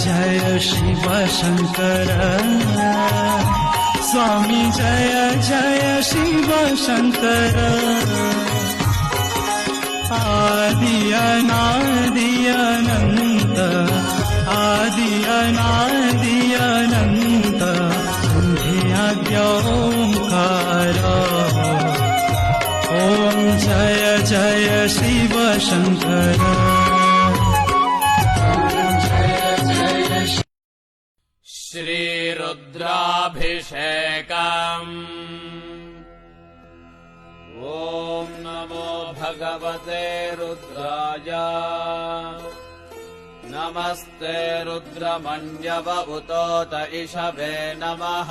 जय शिव शंकर स्वामी जय जय शिव शंकर आदि अनादि अनंत आदि अनादि अनंत आद्य ओंकार ओम जय जय शिव शंकर श्रीरुद्राभिषेकम् ॐ नमो भगवते रुद्राय नमस्ते रुद्रमन्यव उतोत इषवे नमः।